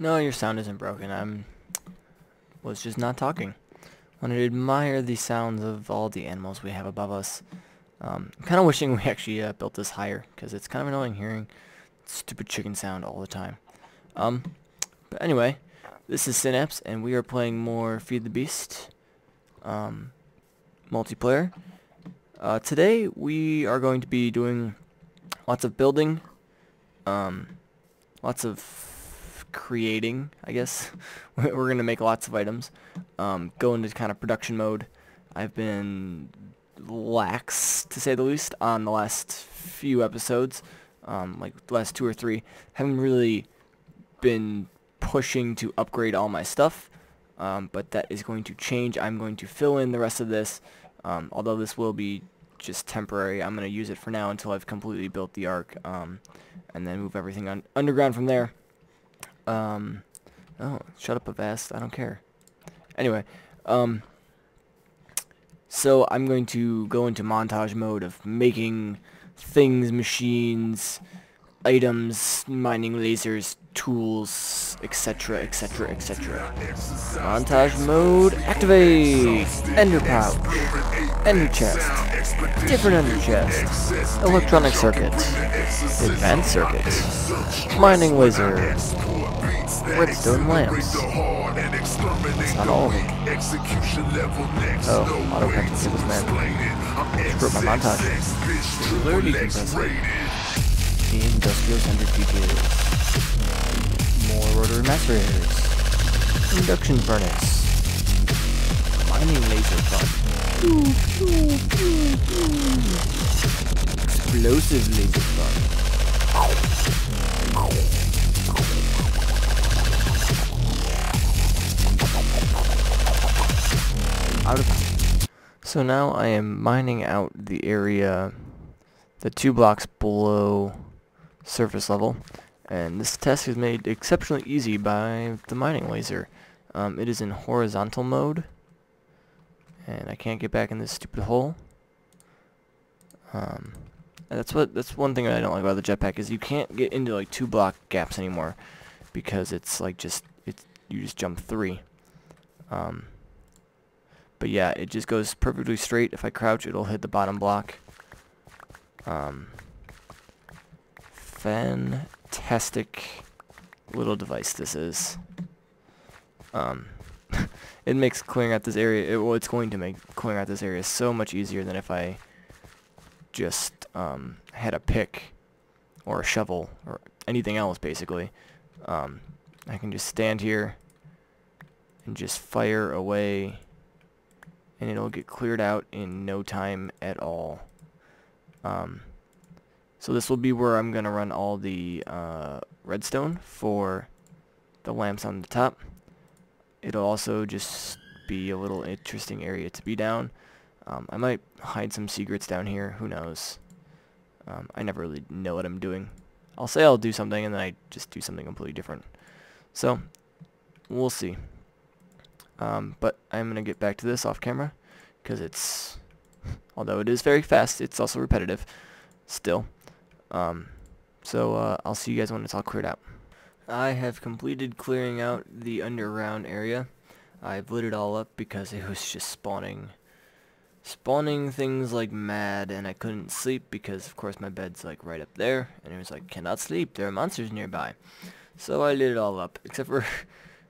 No, your sound isn't broken. Was just not talking. Wanted to admire the sounds of all the animals we have above us. I'm kind of wishing we actually built this higher, because it's kind of annoying hearing stupid chicken sound all the time. But anyway, this is Synapse, and we are playing more Feed the Beast multiplayer. Today we are going to be doing lots of building, lots of creating, I guess. We're going to make lots of items, go into kind of production mode. I've been lax, to say the least, on the last few episodes, like the last 2 or 3. Haven't really been pushing to upgrade all my stuff, but that is going to change. I'm going to fill in the rest of this, although this will be just temporary. I'm going to use it for now until I've completely built the ark, and then move everything underground from there. Oh, shut up, Avast. I don't care. Anyway, so I'm going to go into montage mode of making things, machines, items, mining lasers, tools, etc., etc., etc. Montage mode, activate! Ender pouch, ender chest, different ender chest, electronic circuit, advanced circuit, mining laser, redstone lamps. That's not all of them. Oh, auto catching tables, man. Screw up my montage. Singularity compressor. Industrial centrifuges. More rotary macerators. Induction furnace. Mining laser gun. Explosive laser gun. So now I am mining out the area, the 2 blocks below surface level, and this task is made exceptionally easy by the mining laser. It is in horizontal mode, and I can't get back in this stupid hole. And that's one thing I don't like about the jetpack, is you can't get into like 2 block gaps anymore, because it's like you just jump 3. But yeah, it just goes perfectly straight. If I crouch, it'll hit the bottom block. Fantastic little device this is. It makes clearing out this area, it's going to make clearing out this area so much easier than if I just had a pick or a shovel or anything else, basically. I can just stand here and just fire away, and it'll get cleared out in no time at all. So this will be where I'm going to run all the redstone for the lamps on the top. It'll also just be a little interesting area to be down. I might hide some secrets down here, who knows. I never really know what I'm doing. I'll say I'll do something and then I just do something completely different. So, we'll see. But I'm going to get back to this off camera, because it's, although it is very fast, it's also repetitive still. So I'll see you guys when it's all cleared out. I have completed clearing out the underground area. I've lit it all up because it was just spawning things like mad, and I couldn't sleep because of course my bed's like right up there, and it was like, cannot sleep, there are monsters nearby. So I lit it all up, except for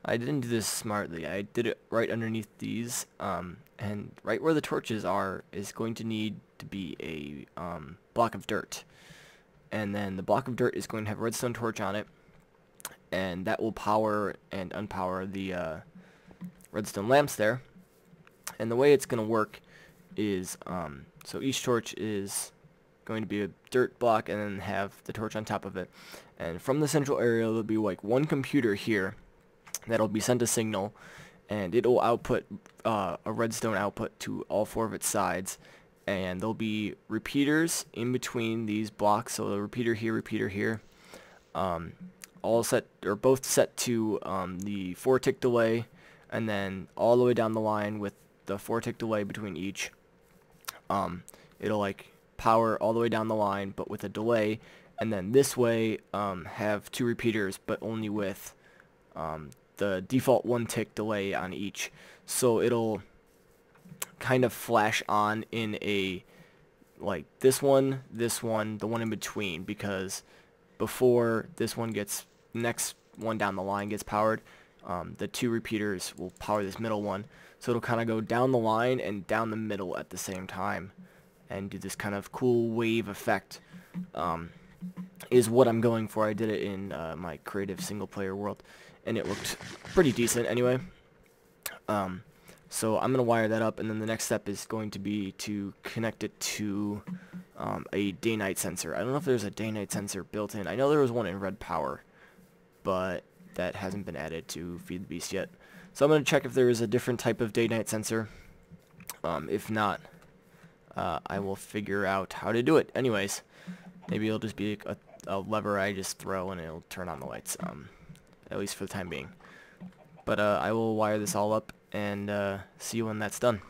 I didn't do this smartly. I did it right underneath these, and right where the torches are is going to need to be a block of dirt. And then the block of dirt is going to have a redstone torch on it, and that will power and unpower the redstone lamps there. And the way it's going to work is, so each torch is going to be a dirt block and then have the torch on top of it. And from the central area, there'll be like one computer here that'll be sent a signal, and it'll output a redstone output to all 4 of its sides. And there'll be repeaters in between these blocks, so a repeater here, all set, or both set to the 4-tick delay, and then all the way down the line with the 4-tick delay between each. It'll like power all the way down the line, but with a delay, and then this way have 2 repeaters, but only with the default 1 tick delay on each, so it'll kind of flash on in a like this one, the one in between, because before this one gets, next one down the line gets powered, the 2 repeaters will power this middle one, so it'll kind of go down the line and down the middle at the same time and do this kind of cool wave effect. Is what I'm going for. I did it in my creative single player world and it looked pretty decent anyway. So I'm going to wire that up, and then the next step is going to be to connect it to a day-night sensor. I don't know if there's a day-night sensor built in. I know there was one in Red Power, but that hasn't been added to Feed the Beast yet. So I'm going to check if there is a different type of day-night sensor. If not, I will figure out how to do it. Anyways, maybe it'll just be a lever I just throw and it'll turn on the lights, at least for the time being. But I will wire this all up and see you when that's done.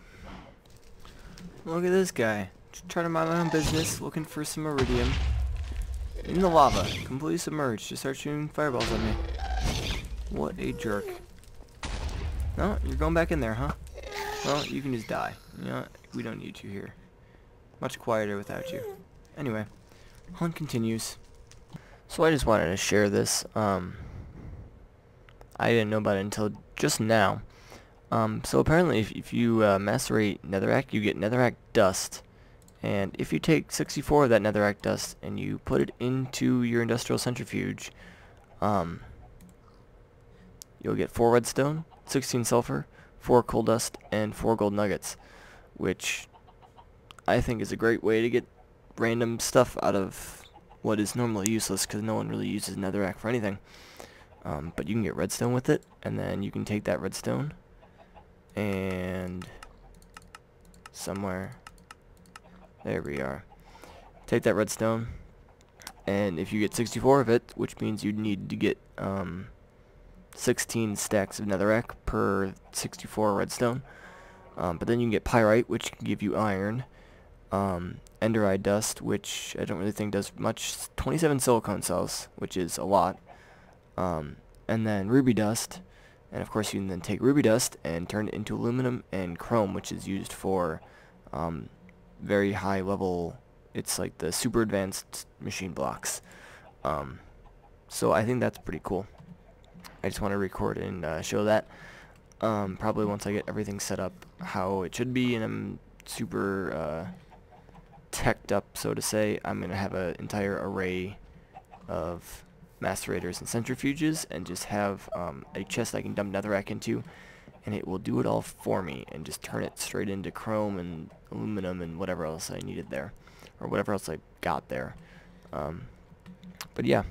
Look at this guy, just trying to mind my own business, looking for some iridium in the lava, completely submerged. Just start shooting fireballs at me. What a jerk. No, you're going back in there, huh? Well, you can just die. You know what? We don't need you here. Much quieter without you. Anyway, hunt continues. So I just wanted to share this. I didn't know about it until just now. So apparently if you macerate netherrack, you get netherrack dust. And if you take 64 of that netherrack dust and you put it into your industrial centrifuge, you'll get 4 redstone, 16 sulfur, 4 coal dust, and 4 gold nuggets, which I think is a great way to get random stuff out of what is normally useless, because no one really uses netherrack for anything. But you can get redstone with it, and then you can take that redstone and somewhere, there we are, take that redstone, and if you get 64 of it, which means you need to get 16 stacks of netherrack per 64 redstone, but then you can get pyrite, which can give you iron, enderite dust, which I don't really think does much, 27 silicone cells, which is a lot, and then ruby dust, and of course you can then take ruby dust and turn it into aluminum and chrome, which is used for very high level, it's like the super advanced machine blocks. So I think that's pretty cool. I just want to record and show that. Probably once I get everything set up how it should be and I'm super teched up, so to say, I'm going to have an entire array of macerators and centrifuges and just have a chest I can dump netherrack into, and it will do it all for me and just turn it straight into chrome and aluminum and whatever else I needed there, or whatever else I got there. But yeah.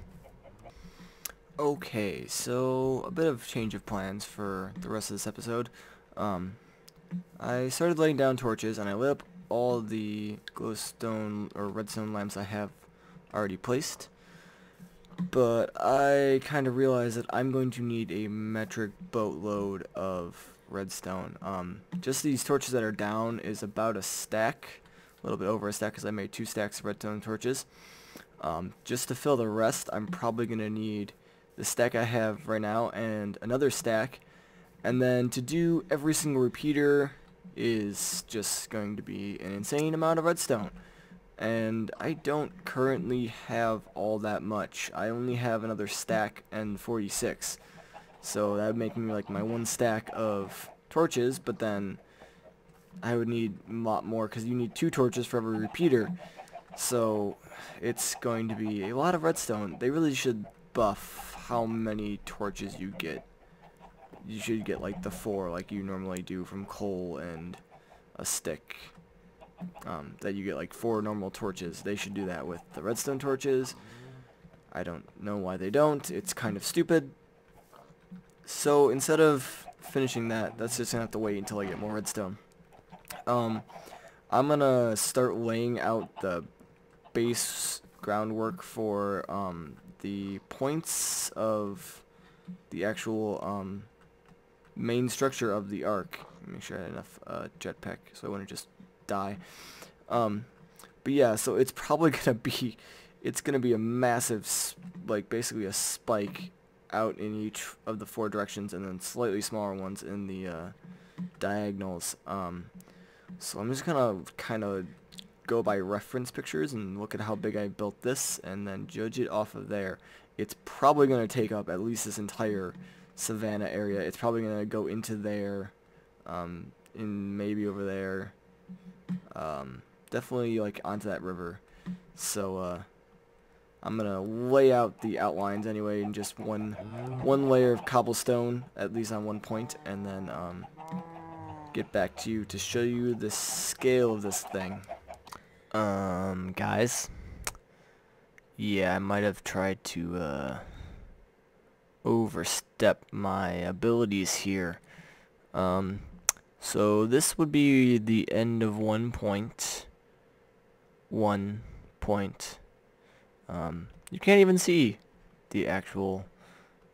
Okay, so a bit of change of plans for the rest of this episode. I started laying down torches and I lit up all the glowstone or redstone lamps I have already placed. But I kind of realized that I'm going to need a metric boatload of redstone. Just these torches that are down is about a stack, a little bit over a stack, because I made 2 stacks of redstone torches. Just to fill the rest, I'm probably going to need the stack I have right now and another stack. And then to do every single repeater is just going to be an insane amount of redstone. And I don't currently have all that much. I only have another stack and 46. So that would make me like my 1 stack of torches, but then I would need a lot more because you need 2 torches for every repeater. So it's going to be a lot of redstone. They really should buff how many torches you get. You should get like the 4 like you normally do from coal and a stick. That you get like 4 normal torches. They should do that with the redstone torches. I don't know why they don't. It's kind of stupid. So instead of finishing that, that's just gonna have to wait until I get more redstone. I'm gonna start laying out the base groundwork for the points of the actual main structure of the arc. Make sure I had enough jetpack so I wouldn't just die. But yeah, so it's probably gonna be a massive, like basically a spike out in each of the 4 directions, and then slightly smaller ones in the diagonals. So I'm just gonna kind of go by reference pictures and look at how big I built this, and then judge it off of there. It's probably gonna take up at least this entire savanna area. It's probably gonna go into there, in maybe over there, definitely like onto that river. So I'm gonna lay out the outlines anyway in just one layer of cobblestone, at least on one point, and then get back to you to show you the scale of this thing. Guys, yeah, I might have tried to overstep my abilities here. So this would be the end of 1 point. 1 point. You can't even see the actual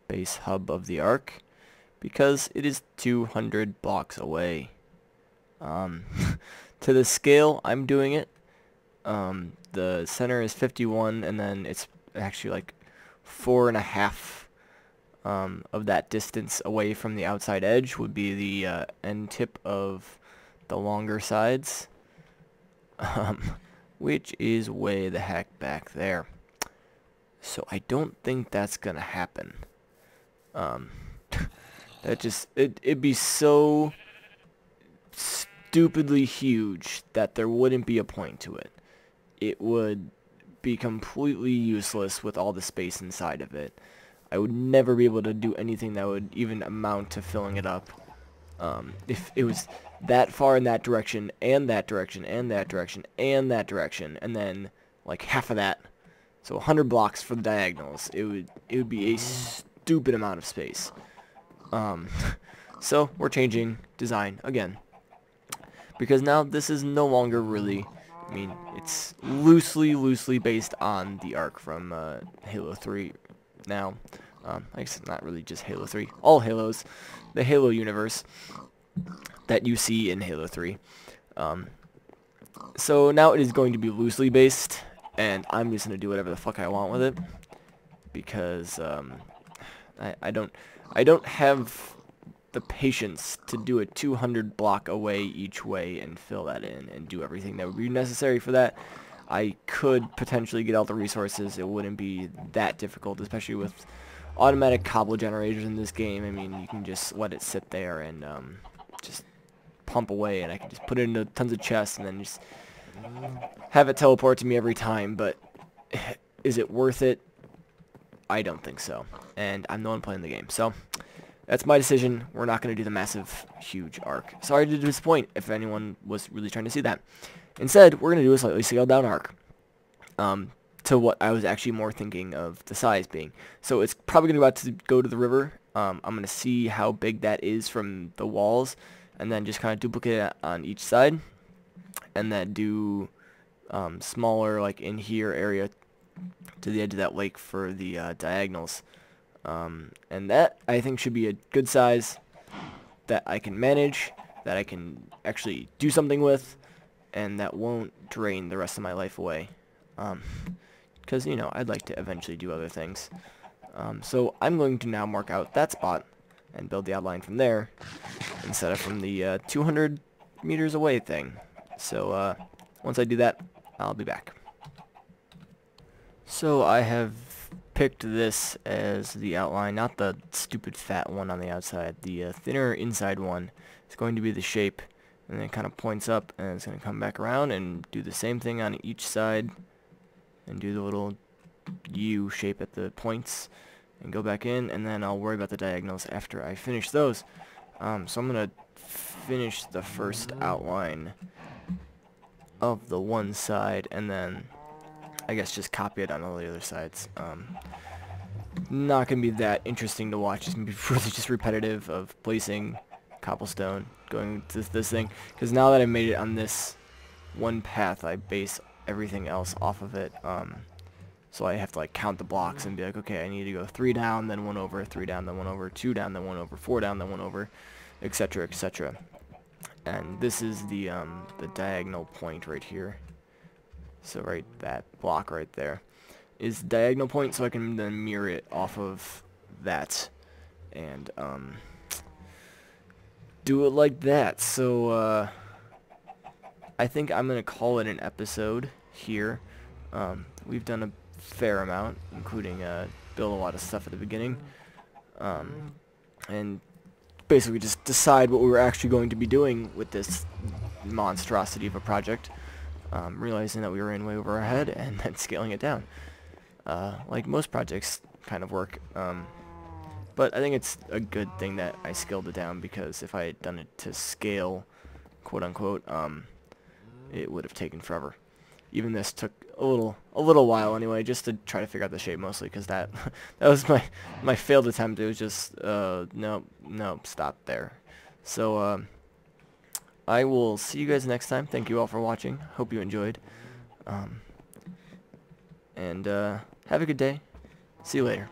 base hub of the arc because it is 200 blocks away. To the scale I'm doing it, the center is 51, and then it's actually like 4.5 of that distance away from the outside edge would be the end tip of the longer sides, which is way the heck back there. So I don't think that's gonna happen. It'd be so stupidly huge that there wouldn't be a point to it. It would be completely useless with all the space inside of it. I would never be able to do anything that would even amount to filling it up. If it was that far in that direction, and that direction, and that direction, and that direction, and then like half of that, so 100 blocks for the diagonals, it would be a stupid amount of space. So we're changing design again, because now this is no longer really, I mean, it's loosely based on the arc from Halo 3 now. I guess it's not really just Halo 3. All Halos, the Halo universe that you see in Halo 3. So now it is going to be loosely based, and I'm just going to do whatever the fuck I want with it, because I don't have the patience to do a 200 block away each way and fill that in and do everything that would be necessary for that. I could potentially get all the resources. It wouldn't be that difficult, especially with automatic cobble generators in this game. I mean, you can just let it sit there and just pump away, and I can just put it into tons of chests and then just have it teleport to me every time. But is it worth it? I don't think so, and I'm the one playing the game, so that's my decision. We're not going to do the massive, huge arc. Sorry to disappoint if anyone was really trying to see that. Instead, we're going to do a slightly scaled down arc, to what I was actually more thinking of the size being. So it's probably going to about to go to the river. I'm going to see how big that is from the walls, and then just kind of duplicate it on each side, and then do smaller, like in here area to the edge of that lake for the diagonals. And that, I think, should be a good size that I can manage, that I can actually do something with, and that won't drain the rest of my life away. Because, you know, I'd like to eventually do other things. So I'm going to now mark out that spot and build the outline from there, instead of from the 200 meters away thing. So once I do that, I'll be back. So I have picked this as the outline, not the stupid fat one on the outside. The thinner inside one is going to be the shape, and then it kind of points up, and it's going to come back around and do the same thing on each side, and do the little U shape at the points, and go back in, and then I'll worry about the diagonals after I finish those. So I'm going to finish the first outline of the one side, and then I guess just copy it on all the other sides. Not going to be that interesting to watch. It's going to be really just repetitive of placing cobblestone, going to this thing. Because now that I made it on this one path, I base everything else off of it. So I have to like count the blocks and be like, okay, I need to go 3 down, then 1 over, 3 down, then 1 over, 2 down, then 1 over, 4 down, then 1 over, etc., etc. And this is the diagonal point right here. So that block right there is the diagonal point, so I can then mirror it off of that, and do it like that. So I think I'm gonna call it an episode here. We've done a fair amount, including build a lot of stuff at the beginning, and basically just decide what we were actually going to be doing with this monstrosity of a project, realizing that we were in way over our head, and then scaling it down, like most projects kind of work. But I think it's a good thing that I scaled it down, because if I had done it to scale, quote unquote, it would have taken forever. Even this took a little while anyway, just to try to figure out the shape, mostly because that that was my failed attempt. It was just no, stop there. So I will see you guys next time. Thank you all for watching. Hope you enjoyed. And have a good day. See you later.